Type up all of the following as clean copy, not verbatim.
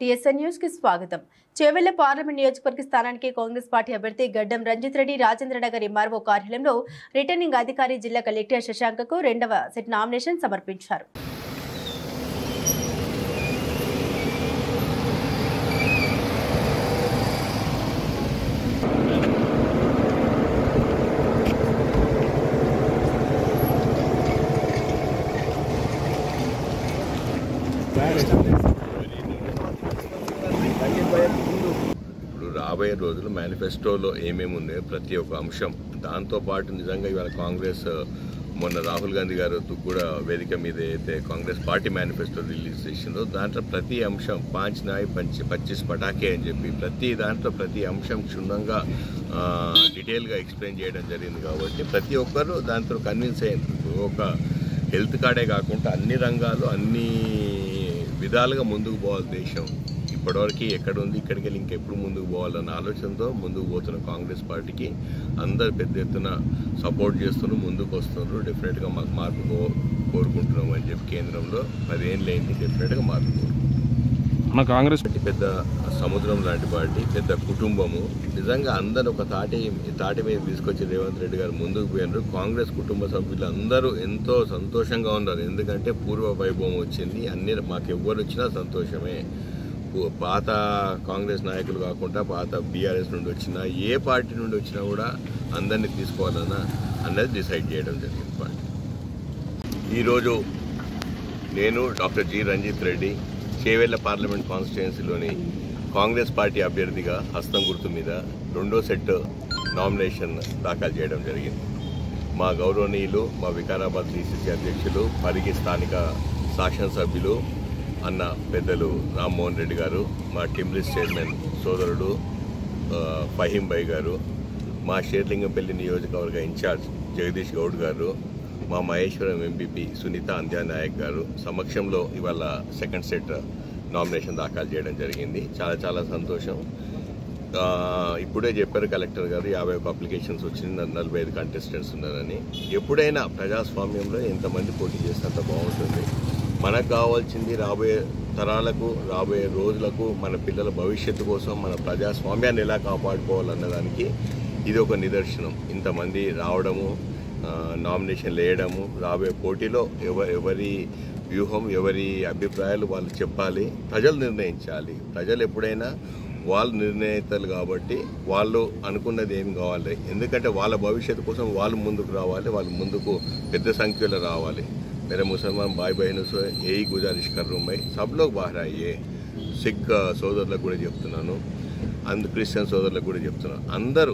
TSN news కి స్వాగతం. Chevella parliament నియోజకవర్గ స్థానానికి కాంగ్రెస్ పార్టీ అభ్యర్థి గడ్డం రంజిత్ రెడ్డి రాజేంద్రనగర్ ఎంఆర్ఓ కార్యాలయంలో రిటర్నింగ్ అధికారి జిల్లా కలెక్టర్ శశాంకకు రెండవ సెట్ నామినేషన్ సమర్పించారు. ఇప్పుడు రాబోయే రోజులు మేనిఫెస్టోలో ఏమేమి ఉన్నాయో ప్రతి ఒక్క అంశం, దాంతోపాటు నిజంగా ఇవాళ కాంగ్రెస్ మొన్న రాహుల్ గాంధీ గారు కూడా వేదిక మీద అయితే కాంగ్రెస్ పార్టీ మేనిఫెస్టో రిలీజ్ చేసిందో దాంట్లో ప్రతి అంశం 5 నాయ్ 25 పటాకే అని చెప్పి ప్రతి దాంట్లో ప్రతి అంశం క్షుణ్ణంగా డీటెయిల్గా ఎక్స్ప్లెయిన్ చేయడం జరిగింది. కాబట్టి ప్రతి ఒక్కరు దాంతో కన్విన్స్ అయ్యారు. ఒక హెల్త్ కార్డే కాకుండా అన్ని రంగాలు అన్ని విధాలుగా ముందుకు పోవాలి దేశం. ఇప్పటివరకు ఎక్కడ ఉంది, ఇక్కడికి వెళ్ళి ఇంకెప్పుడు ముందుకు పోవాలన్న ఆలోచనతో ముందుకు పోతున్న కాంగ్రెస్ పార్టీకి అందరు పెద్ద ఎత్తున సపోర్ట్ చేస్తున్నారు, ముందుకు వస్తున్నారు. డెఫినెట్గా మాకు మార్పు కోరుకుంటున్నాం అని చెప్పి కేంద్రంలో 10 ఏళ్ళు అయింది. డెఫినెట్గా మార్పు మన కాంగ్రెస్ పార్టీ పెద్ద సముద్రం లాంటి పార్టీ, పెద్ద కుటుంబము. నిజంగా అందరూ ఒక తాటి మీద తీసుకొచ్చి రేవంత్ రెడ్డి గారు ముందుకు పోయినారు. కాంగ్రెస్ కుటుంబ సభ్యులు అందరూ ఎంతో సంతోషంగా ఉన్నారు. ఎందుకంటే పూర్వ వైభవం వచ్చింది. అన్ని మాకు ఎవ్వరు వచ్చినా సంతోషమే. పాత కాంగ్రెస్ నాయకులు కాకుండా పాత బీఆర్ఎస్ నుండి వచ్చినా ఏ పార్టీ నుండి వచ్చినా కూడా అందరినీ తీసుకోవాలన్నా అన్నది డిసైడ్ చేయడం జరిగింది పార్టీ. ఈరోజు నేను doctor G Ranjith Reddy Chevella parliament కాన్స్టిట్యుయెన్సీలోని కాంగ్రెస్ పార్టీ అభ్యర్థిగా హస్తం గుర్తు మీద రెండో సెట్ నామినేషన్ దాఖలు చేయడం జరిగింది. మా గౌరవనీయులు, మా వికారాబాద్ సిసిసి అధ్యక్షులు, పరిగి స్థానిక శాసనసభ్యులు అన్న పెద్దలు రామ్మోహన్ రెడ్డి గారు, మా టిమ్రిస్ చైర్మన్ సోదరుడు ఫహీం భాయ్ గారు, మా షేర్లింగంపల్లి నియోజకవర్గ ఇన్ఛార్జ్ జగదీష్ గౌడ్ గారు, మా మహేశ్వరం ఎంపీపీ సునీత అంధ్యానాయక్ గారు సమక్షంలో ఇవాళ సెకండ్ సెట్ నామినేషన్ దాఖలు చేయడం జరిగింది. చాలా చాలా సంతోషం. ఇప్పుడే చెప్పారు కలెక్టర్ గారు 51 అప్లికేషన్స్ వచ్చింది, 45 కంటెస్టెంట్స్ ఉన్నారని. ఎప్పుడైనా ప్రజాస్వామ్యంలో ఎంతమంది పోటీ చేస్తే అంత బాగుంటుంది. మనకు కావాల్సింది రాబోయే తరాలకు, రాబోయే రోజులకు, మన పిల్లల భవిష్యత్తు కోసం మన ప్రజాస్వామ్యాన్ని ఎలా కాపాడుకోవాలన్నదానికి ఇది ఒక నిదర్శనం. ఇంతమంది రావడము, నామినేషన్లు వేయడము, రాబోయే పోటీలో ఎవరి వ్యూహం, ఎవరి అభిప్రాయాలు వాళ్ళు చెప్పాలి, ప్రజలు నిర్ణయించాలి. ప్రజలు ఎప్పుడైనా వాళ్ళు నిర్ణయితలు కాబట్టి వాళ్ళు అనుకున్నది ఏం కావాలి, ఎందుకంటే వాళ్ళ భవిష్యత్తు కోసం వాళ్ళు ముందుకు రావాలి, వాళ్ళు ముందుకు పెద్ద సంఖ్యలో రావాలి. मेरे मुसलमान भाई बहनों से यही गुजारिश कर रहा हूँ मैं, सब लोग बाहर आइए. సిక్ సోదరులకు కూడా చెప్తున్నాను, క్రిస్టియన్ సోదరులకు కూడా చెప్తున్నాను, అందరూ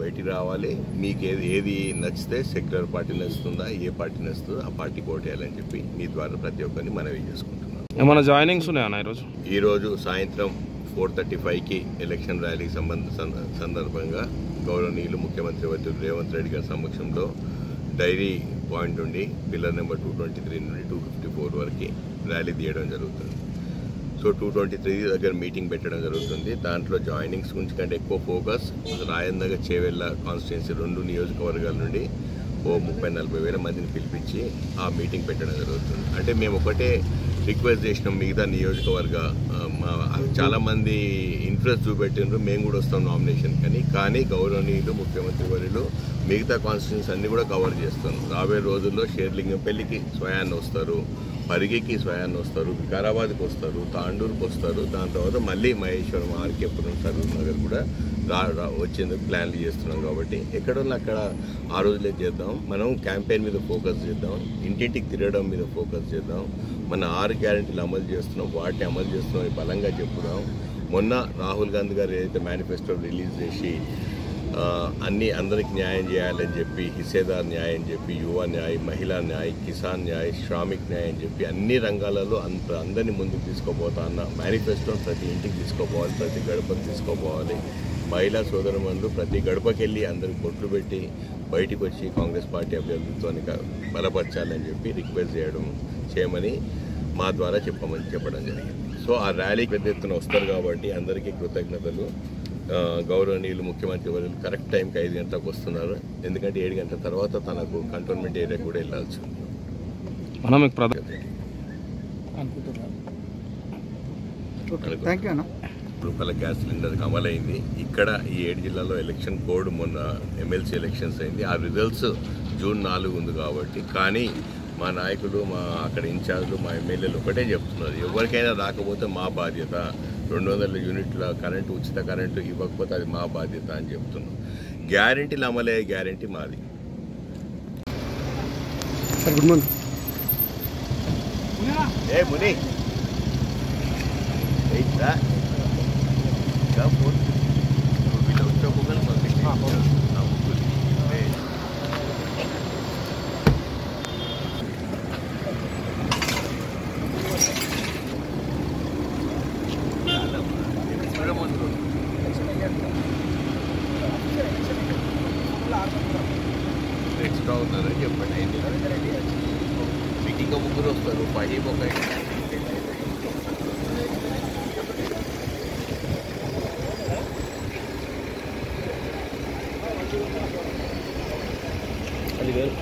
బయటికి రావాలి. మీకు ఏది నచ్చితే, సెక్యులర్ పార్టీ నచ్చుతుందా, ఏ పార్టీ నచ్చుతుందో ఆ పార్టీకి ఓటేయాలని చెప్పి మీ ద్వారా ప్రతి ఒక్కరిని మనవి చేసుకుంటున్నాను. ఏమైనా జాయినింగ్స్ ఉన్నాయా ఈరోజు సాయంత్రం 4:35కి ఎలక్షన్ ర్యాలీకి సందర్భంగా గౌరవనీయులు ముఖ్యమంత్రి వర్యులు రేవంత్ రెడ్డి గారి సమక్షంలో డైరీ పాయింట్ నుండి పిల్లర్ నెంబర్ 223 నుండి 254 వరకు ర్యాలీ తీయడం జరుగుతుంది. సో 223 దగ్గర మీటింగ్ పెట్టడం జరుగుతుంది. దాంట్లో జాయినింగ్స్ గురించి కంటే ఎక్కువ ఫోకస్ రాజేంద్రనగర్ చేవెళ్ల కాన్స్టిట్యుయెన్సీ 2 నియోజకవర్గాల నుండి 30-40 వేల మందిని పిలిపించి ఆ మీటింగ్ పెట్టడం జరుగుతుంది. అంటే మేము ఒకటే రిక్వెస్ట్ చేసినాం, మిగతా నియోజకవర్గ చాలామంది ఇంట్రెస్ట్ చూపెట్టినారు, మేము కూడా వస్తాం నామినేషన్ కానీ గౌరవనీయులు ముఖ్యమంత్రి వర్యులు మిగతా కాన్స్టిట్యుయెన్సీ అన్ని కూడా కవర్ చేస్తాను. రాబోయే రోజుల్లో షేర్లింగంపల్లికి స్వయాన్ని వస్తారు, పరిగికి స్వయాన్ని వస్తారు, వికారాబాద్కి వస్తారు, తాండూరుకి వస్తారు. దాని తర్వాత మళ్ళీ మహేశ్వరం, ఆర్కేపురం, సరూర్ నగర్ కూడా వచ్చేందుకు ప్లాన్లు చేస్తున్నాం. కాబట్టి ఎక్కడున్నా అక్కడ ఆ రోజులే చేద్దాం. మనం క్యాంపెయిన్ మీద ఫోకస్ చేద్దాం, ఇంటింటికి తిరగడం మీద ఫోకస్ చేద్దాం. మన 6 గ్యారెంటీలు అమలు చేస్తున్నాం, వాటిని అమలు చేస్తున్నాం బలంగా చెప్పుదాం. మొన్న రాహుల్ గాంధీ గారు ఏదైతే మేనిఫెస్టో రిలీజ్ చేసి అందరికి న్యాయం చేయాలని చెప్పి, హిస్సేదార్ న్యాయం అని చెప్పి, యువ న్యాయ్, మహిళా న్యాయ్, కిసాన్ న్యాయ్, శ్రామిక్ న్యాయ్ అని చెప్పి అన్ని రంగాలలో అందరినీ ముందుకు తీసుకోపోతా అన్న మేనిఫెస్టోని ప్రతి ఇంటికి తీసుకోపోవాలి, ప్రతి గడపకు తీసుకోపోవాలి. మహిళా సోదరుమణులు ప్రతి గడపకి వెళ్ళి అందరికి బొట్లు పెట్టి బయటికి వచ్చి కాంగ్రెస్ పార్టీ అభ్యర్థిత్వాన్ని బలపరచాలని చెప్పి రిక్వెస్ట్ చేయమని మా ద్వారా చెప్పడం జరిగింది. సో ఆ ర్యాలీకి పెద్ద ఎత్తున వస్తారు కాబట్టి అందరికీ కృతజ్ఞతలు. గౌరవనీయులు ముఖ్యమంత్రి వర్యులు కరెక్ట్ టైంకి 5 గంటలకు వస్తున్నారు. ఎందుకంటే 7 గంటల తర్వాత తనకు కంటోన్మెంట్ ఏరియా కూడా వెళ్ళాల్సి ఉంది. థ్యాంక్ యూ అన్న. రూపాయల గ్యాస్ సిలిండర్కి అమలైంది. ఇక్కడ ఈ 7 జిల్లాల్లో ఎలక్షన్ కోడ్ మొన్న ఎమ్మెల్సీ ఎలక్షన్స్ అయింది. ఆ రిజల్ట్స్ జూన్ 4 ఉంది కాబట్టి, కానీ మా నాయకులు, మా అక్కడ ఇన్ఛార్జ్లు, మా ఎమ్మెల్యేలు ఒకటే చెప్తున్నారు, ఎవరికైనా రాకపోతే మా బాధ్యత, 200 యూనిట్ల కరెంటు, ఉచిత కరెంటు ఇవ్వకపోతే అది మా బాధ్యత అని చెప్తున్నాం. గ్యారెంటీలు అమలయ్యే గ్యారెంటీ మాది. Sir good morning. ఏ ముని ఎక్స్ట్రా అవుతుందని చెప్పండి. మీకు ఇంకా 3 వస్తారు, 5 ఒక అది వేరు.